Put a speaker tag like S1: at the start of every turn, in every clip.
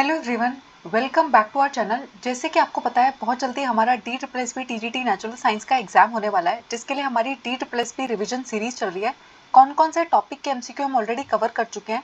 S1: Hello everyone, welcome back to our channel. जैसे कि आपको पता है बहुत जल्दी हमारा DSSB TGT नेचुरल साइंस का एग्जाम होने वाला है, जिसके लिए हमारी DSSB रिवीजन सीरीज चल रही है। कौन कौन से टॉपिक के MCQ हम ऑलरेडी कवर कर चुके हैं?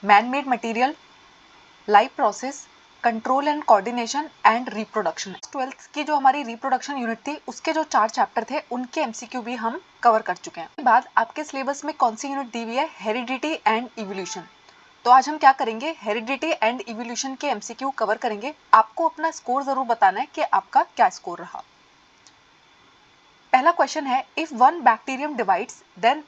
S1: Man made material, life process, control and coordination and reproduction. 12th की जो हमारी रिप्रोडक्शन यूनिट थी उसके जो 4 चैप्टर थे उनके MCQ भी हम कवर कर चुके हैं। उसके बाद आपके सिलेबस में कौन सी यूनिट दी हुई है? Heredity and evolution. तो आज हम क्या करेंगे? हेरिडिटी एंड इवोल्यूशन के MCQ कवर करेंगे। आपको अपना स्कोर जरूर बताना है कि आपका क्या स्कोर रहा। पहला क्वेश्चन है, if one bacterium divides then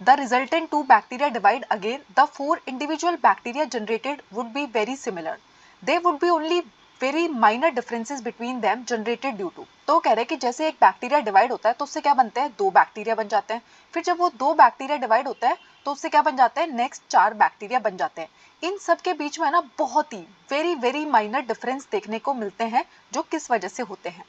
S1: the resultant two bacteria divide again, the four individual bacteria generated would be very similar. There would be only very minor differences between them generated due to. तो कह रहे हैं कि जैसे एक bacteria divide होता है तो उससे क्या बनते हैं? 2 बैक्टीरिया बन जाते हैं। फिर जब वो 2 बैक्टीरिया डिवाइड होता है तो उससे क्या बन जाते हैं? नेक्स्ट 4 बैक्टीरिया बन जाते हैं। इन सब के बीच में ना बहुत ही वेरी माइनर डिफरेंस देखने को मिलते हैं, जो किस वजह से होते हैं?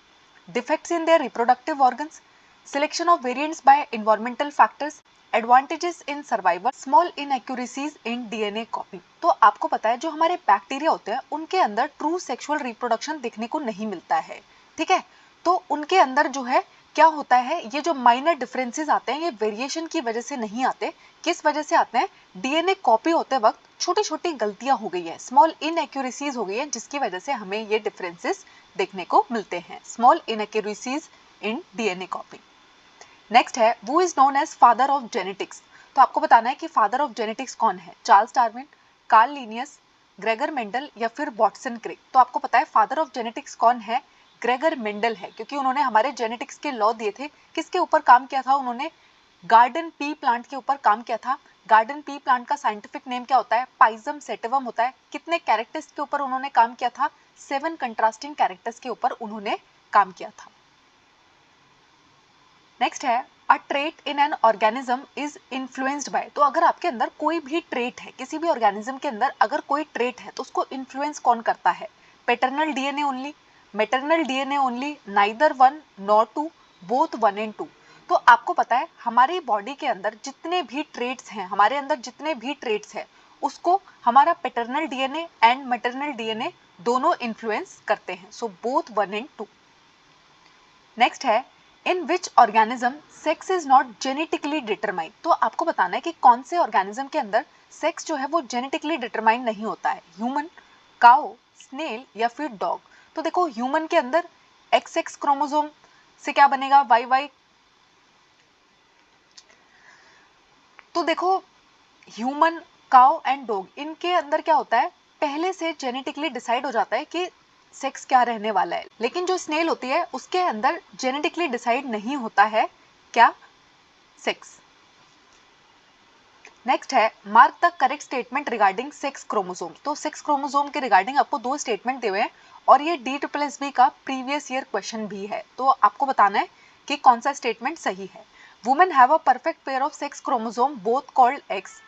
S1: Defects in their reproductive organs, selection of variants by environmental factors, advantages in survival, small inaccuracies in DNA copy. तो आपको पता है जो हमारे बैक्टीरिया होते हैं उनके अंदर ट्रू सेक्सुअल रिप्रोडक्शन देखने को नहीं मिलता है, ठीक है? तो उनके अंदर जो है क्या होता है, ये जो माइनर डिफरेंसेस आते हैं ये वेरिएशन की वजह से नहीं आते। किस वजह से आते हैं? DNA कॉपी होते वक्त छोटी छोटी गलतियां हो गई है, स्मॉल इनएक्यूरेसीज हो गई है, जिसकी वजह से हमें ये डिफरेंसेस देखने को मिलते हैं। Small inaccuracies in DNA copy. Next है, वो is known as father of genetics. तो आपको बताना है कि फादर ऑफ जेनेटिक्स कौन है? Charles Darwin, Karl Linnaeus, Gregor Mendel या फिर वॉटसन क्रिक। तो आपको पता है फादर ऑफ जेनेटिक्स कौन है? ग्रेगर मेंडल है, क्योंकि उन्होंने हमारे जेनेटिक्स के लॉ दिए थे। किसके ऊपर काम किया था उन्होंने? गार्डन पी प्लांट के ऊपर काम किया था। गार्डन पी प्लांट का साइंटिफिक नेम क्या होता है? पाइजम सेटिवम होता है। कितने कैरेक्टर्स के ऊपर उन्होंने काम किया था? 7 कंट्रास्टिंग कैरेक्टर्स के ऊपर उन्होंने काम किया था। नेक्स्ट है, अ trait in an organism is influenced by. तो अगर आपके अंदर कोई भी ट्रेट है, किसी भी ऑर्गेनिज्म के अंदर अगर कोई ट्रेट है तो उसको इन्फ्लुएंस कौन करता है? Paternal DNA only, maternal DNA only, neither one nor two, both 1 and 2। तो आपको पता है हमारी बॉडी के अंदर जितने भी ट्रेट्स हैं, हमारे अंदर जितने भी ट्रेट्स हैं उसको हमारा paternal DNA and maternal DNA दोनों इन्फ्लुएंस करते हैं। So both 1 and 2। नेक्स्ट है, in which organism sex is not genetically determined. तो आपको बताना है कि कौन से ऑर्गेनिज्म के अंदर सेक्स जो है वो जेनेटिकली डिटरमाइंड नहीं होता है? ह्यूमन, काउ, स्नेल या फिर डॉग। तो देखो ह्यूमन के अंदर XX क्रोमोसोम से क्या बनेगा? YY। तो देखो ह्यूमन, काउ एंड डॉग, इनके अंदर क्या होता है? पहले से जेनेटिकली डिसाइड हो जाता है कि सेक्स क्या रहने वाला है। लेकिन जो स्नेल होती है उसके अंदर जेनेटिकली डिसाइड नहीं होता है क्या? सेक्स। नेक्स्ट है, mark the correct statement regarding sex chromosome. तो सेक्स क्रोमोसोम के रिगार्डिंग आपको 2 स्टेटमेंट दिए हुए हैं और ये DSSB का प्रीवियस ईयर क्वेश्चन भी है। तो आपको बताना है कि कौन सा स्टेटमेंट सही है। Women have a perfect pair of sex chromosome both called x.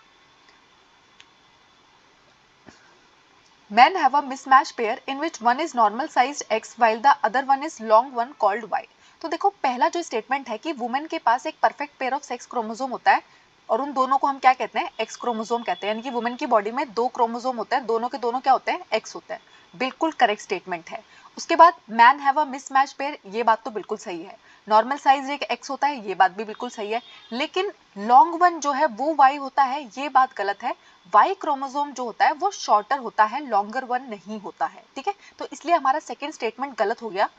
S1: Men have a mismatched pair in which one is normal sized X while the other one is long one called Y। तो देखो पहला जो statement है कि women के पास एक perfect pair of sex chromosome होता है और उन दोनों को हम क्या कहते हैं? एक्स क्रोमोसोम कहते हैं। यानी कि वुमेन की बॉडी में 2 क्रोमोसोम होते हैं, दोनों के दोनों क्या होते हैं? एक्स होते हैं। बिल्कुल करेक्ट स्टेटमेंट है। उसके बाद man have a mismatch pair, ये बात तो बिल्कुल सही है। नॉर्मल साइज एक एक्स होता है, ये बात भी बिल्कुल सही है। लेकिन लॉन्ग वन जो है वो वाई होता है, ये बात गलत है। वाई क्रोमोसोम जो होता है वो शॉर्टर होता है, लॉन्गर वन नहीं होता है, ठीक है? तो इसलिए हमारा सेकेंड स्टेटमेंट गलत हो गया,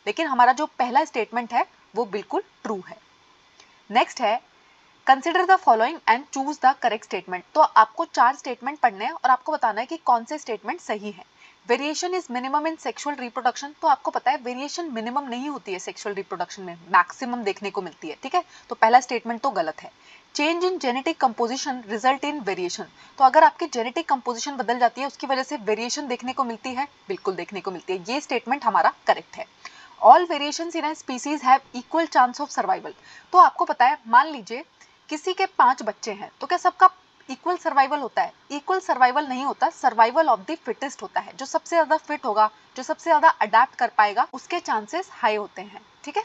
S1: लेकिन हमारा जो पहला स्टेटमेंट है वो बिल्कुल ट्रू है। नेक्स्ट है, consider the following and choose the correct statement. तो आपको 4 स्टेटमेंट पढ़ने हैं और आपको बताना है कि कौन से स्टेटमेंट सही है। Variation is minimum in sexual reproduction. तो आपको पता है वेरिएशन मिनिमम नहीं होती है सेक्सुअल रिप्रोडक्शन में, मैक्सिमम देखने को मिलती है, ठीक है? तो पहला स्टेटमेंट तो गलत है। Change in genetic composition result in variation. तो अगर आपकी जेनेटिक कंपोजिशन बदल जाती है उसकी वजह से वेरिएशन देखने को मिलती है, बिल्कुल देखने को मिलती है। ये स्टेटमेंट हमारा करेक्ट है। All variations in a species have equal chance of survival. तो आपको पता है, मान लीजिए किसी के 5 बच्चे हैं तो क्या सबका इक्वल सर्वाइवल होता है? इक्वल सर्वाइवल नहीं होता, सर्वाइवल ऑफ द फिटेस्ट होता है। जो सबसे ज्यादा फिट होगा, जो सबसे ज्यादा अडेप्ट कर पाएगा, उसके चांसेस हाई होते हैं, ठीक है?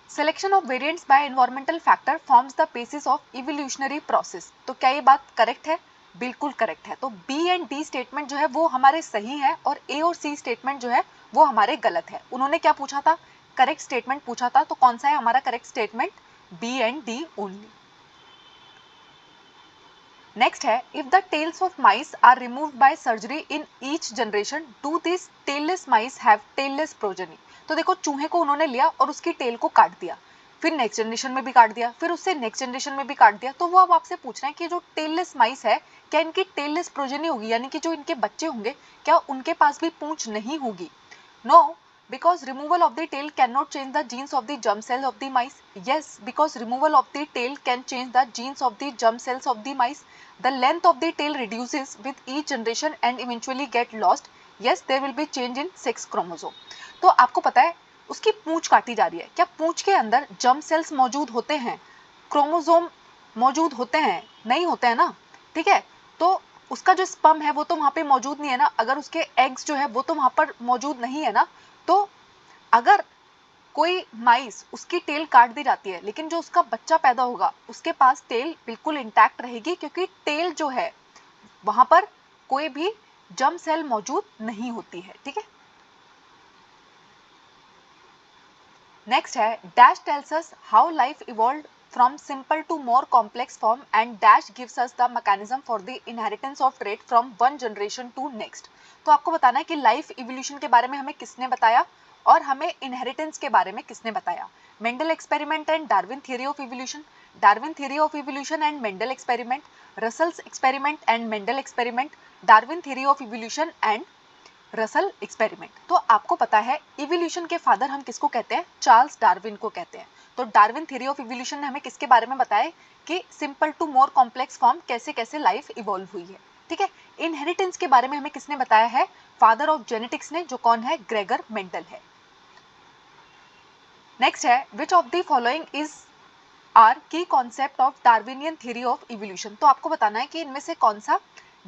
S1: Selection of variants by environmental factor forms the basis of evolutionary process. तो क्या ये बात करेक्ट है? बिल्कुल करेक्ट है। तो बी एंड डी स्टेटमेंट जो है वो हमारे सही है और ए और सी स्टेटमेंट जो है वो हमारे गलत है। उन्होंने क्या पूछा था? करेक्ट स्टेटमेंट पूछा था, तो कौन सा है हमारा correct statement? B and D only. Next है, if the tails of mice are removed by surgery in each generation do this tailless mice have tailless progeny. तो देखो चूहे को उन्होंने लिया और उसकी टेल को काट दिया, फिर नेक्स्ट जनरेशन में भी काट दिया, फिर उससे नेक्स्ट जनरेशन में भी काट दिया। तो वो अब आपसे पूछ रहे हैं कि जो टेललेस माइस है क्या इनकी टेललेस प्रोजेनी होगी, यानी कि जो इनके बच्चे होंगे क्या उनके पास भी पूंछ नहीं होगी? No, because removal of the tail cannot change the genes of the germ cells of the mice. Yes, because removal of the tail can change the genes of the germ cells of the mice. The length of the tail reduces with each generation and eventually get lost. Yes, there will be change in sex chromosome. तो आपको पता है उसकी पूंछ काटी जा रही है, क्या पूंछ के अंदर जर्म सेल्स मौजूद होते हैं, क्रोमोसोम मौजूद होते हैं? नहीं होते हैं ना, ठीक है। तो उसका जो स्पर्म है वो तो वहां पे मौजूद नहीं है ना, अगर उसके एग्स जो है वो तो वहां पर मौजूद नहीं है ना। तो अगर कोई माइस उसकी टेल काट दी जाती है लेकिन जो उसका बच्चा पैदा होगा उसके पास टेल बिल्कुल इंटैक्ट रहेगी, क्योंकि टेल जो है वहां पर कोई भी जर्म सेल मौजूद नहीं होती है, ठीक है। नेक्स्ट है, dash tells us how life evolved from simple to more complex form and dash gives us the mechanism for the inheritance of trait from one generation to next. तो आपको बताना है कि लाइफ इवोल्यूशन के बारे में हमें किसने बताया और हमें इनहेरिटेंस के बारे में किसने बताया? Mendel experiment and Darwin theory of evolution, Darwin theory of evolution and Mendel experiment, Russell's experiment and Mendel experiment, Darwin theory of evolution and Russell experiment. तो आपको पता है इवोल्यूशन के फादर हम किसको कहते हैं? चार्ल्स डार्विन को कहते हैं। तो डार्विन थ्योरी ऑफ इवोल्यूशन ने हमें किसके बारे में बताया कि simple to more complex form कैसे कैसे लाइफ इवॉल्व हुई है, ठीक है। इनहेरिटेंस के बारे में हमें किसने बताया है? फादर ऑफ जेनेटिक्स ने, जो कौन है? ग्रेगर मेंडल है। नेक्स्ट है, which of the following is are key concept of Darwinian theory of evolution. तो आपको बताना है कि इनमें से कौन सा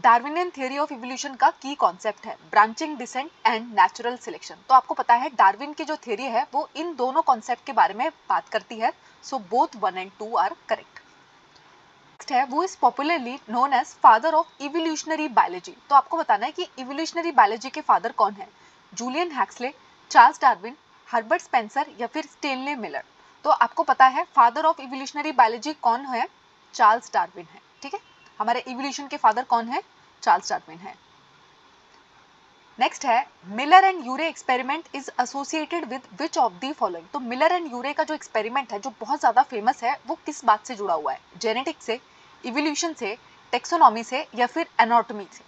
S1: डार्विनियन थ्योरी ऑफ इवोल्यूशन का की कॉन्सेप्ट है? Branching, descent and natural selection. तो आपको पता है डार्विन की जो थ्योरी है वो इन दोनों कॉन्सेप्ट के बारे में बात करती है। So both 1 and 2 are correct. Next है, वो is popularly known as father of evolutionary biology. तो आपको बताना है कि इवोल्यूशनरी बायोलॉजी के फादर कौन है? Julian Huxley, Charles Darwin, Herbert Spencer या फिर स्टेनले मिलर। तो आपको पता है फादर ऑफ इवोल्यूशनरी बायोलॉजी कौन है? चार्ल्स डार्विन है, ठीक है। हमारे इवोल्यूशन के फादर कौन है? चार्ल्स डार्विन है। नेक्स्ट है, Miller and Urey experiment is associated with which of the following. तो मिलर एंड यूरे का जो एक्सपेरिमेंट है जो बहुत ज्यादा फेमस है वो किस बात से जुड़ा हुआ है? जेनेटिक्स से, इवोल्यूशन से, टेक्सोनॉमी से या फिर एनाटॉमी से?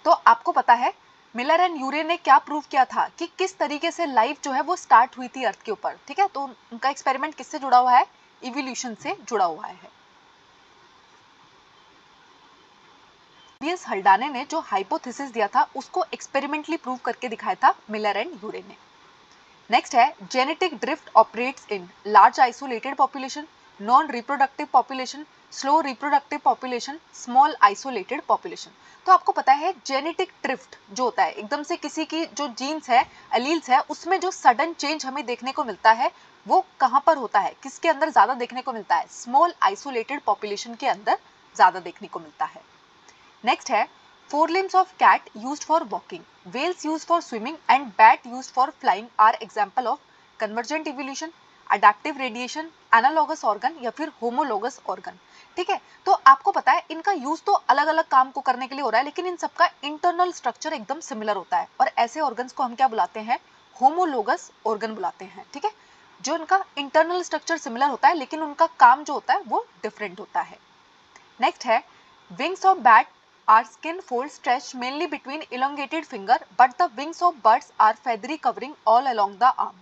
S1: तो आपको पता है मिलर एंड यूरे ने क्या प्रूव किया था कि किस तरीके से लाइफ जो है वो स्टार्ट हुई थी अर्थ के ऊपर, ठीक है। तो उनका एक्सपेरिमेंट किससे जुड़ा हुआ है? इवोल्यूशन से जुड़ा हुआ है। हल्डाने ने जो हाइपोथेसिस दिया था उसको एक्सपेरिमेंटली प्रूव करके दिखाया था मिलर एंड यूरे ने। नेक्स्ट है, genetic drift operates in large isolated population, non reproductive population, slow reproductive population, small isolated population. तो आपको पता है जेनेटिक ड्रिफ्ट जो होता है एकदम से किसी की जो जीन्स है, एलील्स है, उसमें जो सडन चेंज हमें देखने को मिलता है वो कहां पर होता है? किसके अंदर ज्यादा देखने को मिलता है? स्मॉल आइसोलेटेड पॉपुलेशन के अंदर ज्यादा देखने को मिलता है। नेक्स्ट है, four limbs of cat used for walking, whales used for swimming and bat used for flying are example of convergent evolution, adaptive radiation, analogous organ या फिर homologous organ, ठीक है। तो आपको पता है इनका यूज तो अलग अलग काम को करने के लिए हो रहा है लेकिन इन सबका इंटरनल स्ट्रक्चर एकदम सिमिलर होता है और ऐसे ऑर्गन्स को हम क्या बुलाते हैं? होमोलोगस ऑर्गन बुलाते हैं, ठीक है। जो इनका इंटरनल स्ट्रक्चर सिमिलर होता है लेकिन उनका काम जो होता है वो डिफरेंट होता है। नेक्स्ट है, wings of bat are skin folds stretched mainly between elongated finger, but the wings of birds are feathery covering all along the arm.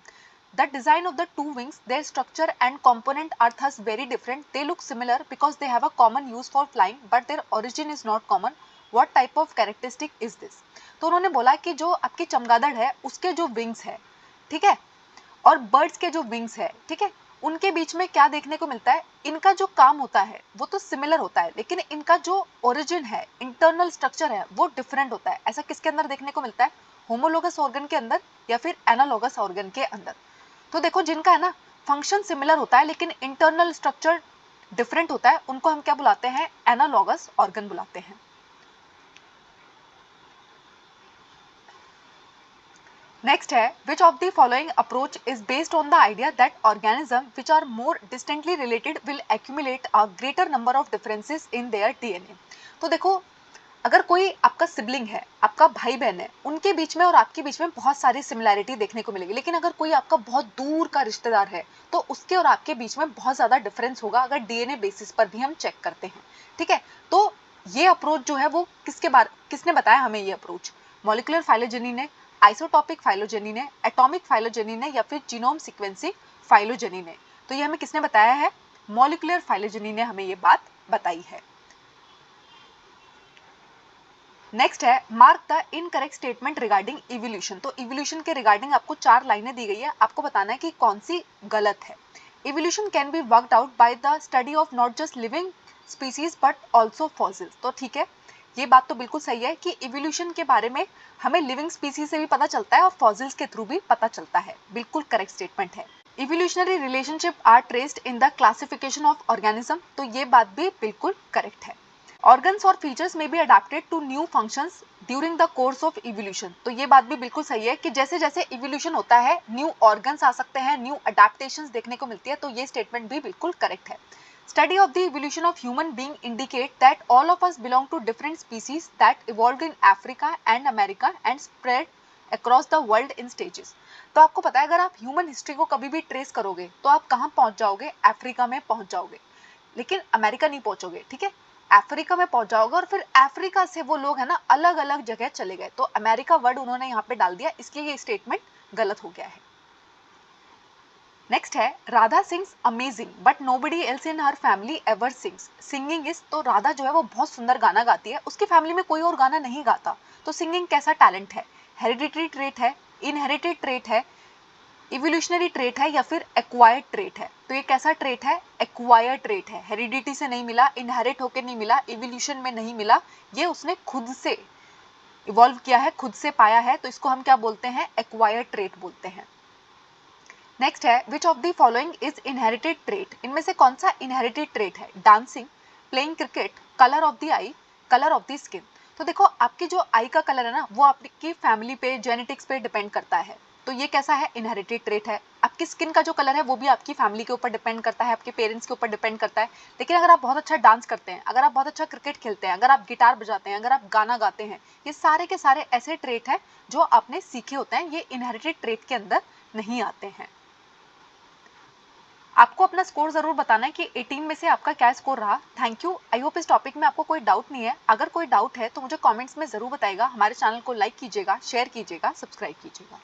S1: The design of the two wings, their structure and component are thus very different. They look similar because they have a common use for flying, but their origin is not common. What type of characteristic is this? तो उन्होंने बोला कि जो आपकी चमगादड़ है उसके जो विंग्स है, ठीक है, और बर्ड्स के जो विंग्स है, ठीक है, उनके बीच में क्या देखने को मिलता है? इनका जो काम होता है वो तो सिमिलर होता है लेकिन इनका जो ओरिजिन है, इंटरनल स्ट्रक्चर है वो डिफरेंट होता है। ऐसा किसके अंदर देखने को मिलता है? होमोलोगस ऑर्गन के अंदर या फिर एनालोगस ऑर्गन के अंदर। तो देखो जिनका है ना फंक्शन सिमिलर होता है लेकिन इंटरनल स्ट्रक्चर डिफरेंट होता है उनको हम क्या बुलाते हैं? एनालोगस ऑर्गन बुलाते हैं। नेक्स्ट है which of the following approach is based on the idea that organism which are more distantly related will accumulate a greater number of differences in their DNA. तो देखो, अगर कोई आपका सिबलिंग है, आपका भाई बहन है, उनके बीच में और आपके बीच में बहुत सारी सिमिलैरिटी देखने को मिलेगी, लेकिन अगर कोई आपका बहुत दूर का रिश्तेदार है तो उसके और आपके बीच में बहुत ज़्यादा डिफरेंस होगा, अगर डीएनए बेसिस पर भी हम चेक करते हैं। ठीक है, तो ये अप्रोच जो है वो किसने बताया हमें ये अप्रोच? मॉलिक्यूलर फाइलोजेनी ने, आइसोटॉपिक फाइलोजेनी ने, एटॉमिक फाइलोजेनी ने, या फिर जीनोम सीक्वेंसिंग फाइलोजेनी ने? तो ये हमें किसने बताया है? मॉलिक्यूलर फाइलोजेनी ने हमें ये बात बताई है। नेक्स्ट है mark the incorrect statement regarding evolution. तो इवोल्यूशन के रिगार्डिंग आपको 4 लाइनें दी गई है, आपको बताना है कि कौन सी गलत है। Evolution can be worked out by the study of not just living species but also fossils. तो ठीक है, ये बात तो बिल्कुल सही है कि इवोल्यूशन के बारे में हमें लिविंग स्पीसीज से भी पता चलता है और फॉसिल्स के थ्रू भी पता चलता है। बिल्कुल करेक्ट स्टेटमेंट है। Evolutionary relationship are traced in the classification of organism. तो ये बात भी बिल्कुल करेक्ट है। ऑर्गन्स और फीचर्स में be adapted to new functions during the course of evolution. तो ये बात भी बिल्कुल सही है कि जैसे जैसे इवोल्यूशन होता है न्यू ऑर्गन्स आ सकते हैं, न्यू अडेप्टेशंस देखने को मिलती है। तो ये स्टेटमेंट भी बिल्कुल करेक्ट है। Study of the evolution of human being indicate that all of us belong to different species that evolved in Africa and America and spread across the world in stages. तो आपको पता है, अगर आप human history को कभी भी trace करोगे तो आप कहाँ पहुंच जाओगे? अफ्रीका में पहुंच जाओगे, लेकिन अमेरिका नहीं पहुंचोगे। ठीक है, अफ्रीका में पहुंच जाओगे और फिर अफ्रीका से वो लोग है ना अलग अलग जगह चले गए, तो अमेरिका वर्ड उन्होंने यहाँ पे डाल दिया, इसलिए ये स्टेटमेंट गलत हो गया है। नेक्स्ट है Radha sings amazing but nobody else in her family ever sings. Singing is, तो राधा जो है वो बहुत सुंदर गाना गाती है, उसकी फैमिली में कोई और गाना नहीं गाता। तो सिंगिंग कैसा टैलेंट है? हेरिडिटरी ट्रेट है, इनहेरिटेड ट्रेट है, इवोल्यूशनरी ट्रेट है, या फिर एक्वायर्ड ट्रेट है? तो ये कैसा ट्रेट है? एक्वायर्ड ट्रेट है। हेरिडिटी से नहीं मिला, इनहेरिट होकर नहीं मिला, इवोल्यूशन में नहीं मिला, ये उसने खुद से इवॉल्व किया है, खुद से पाया है, तो इसको हम क्या बोलते हैं? एक्वायर्ड ट्रेट बोलते हैं। नेक्स्ट है which of the following is inherited trait. इनमें से कौन सा इनहेरिटेड ट्रेट है? Dancing, playing cricket, colour of the I, colour of the skin. तो देखो, आपकी जो आई का कलर है ना वो आपकी फैमिली पे, जेनेटिक्स पे डिपेंड करता है, तो ये कैसा है? इनहेरिटेड ट्रेट है। आपकी स्किन का जो कलर है वो भी आपकी फैमिली के ऊपर डिपेंड करता है, आपके पेरेंट्स के ऊपर डिपेंड करता है। लेकिन अगर आप बहुत अच्छा डांस करते हैं, अगर आप बहुत अच्छा क्रिकेट खेलते हैं, अगर आप गिटार बजाते हैं, अगर आप गाना गाते हैं, ये सारे के सारे ऐसे ट्रेट हैं जो आपने सीखे होते हैं, ये इनहेरिटेड ट्रेट के अंदर नहीं आते हैं। आपको अपना स्कोर जरूर बताना है कि 18 में से आपका क्या स्कोर रहा। Thank you. आई होप इस टॉपिक में आपको कोई डाउट नहीं है। अगर कोई डाउट है तो मुझे कमेंट्स में जरूर बताइएगा। हमारे चैनल को लाइक कीजिएगा, शेयर कीजिएगा, सब्सक्राइब कीजिएगा।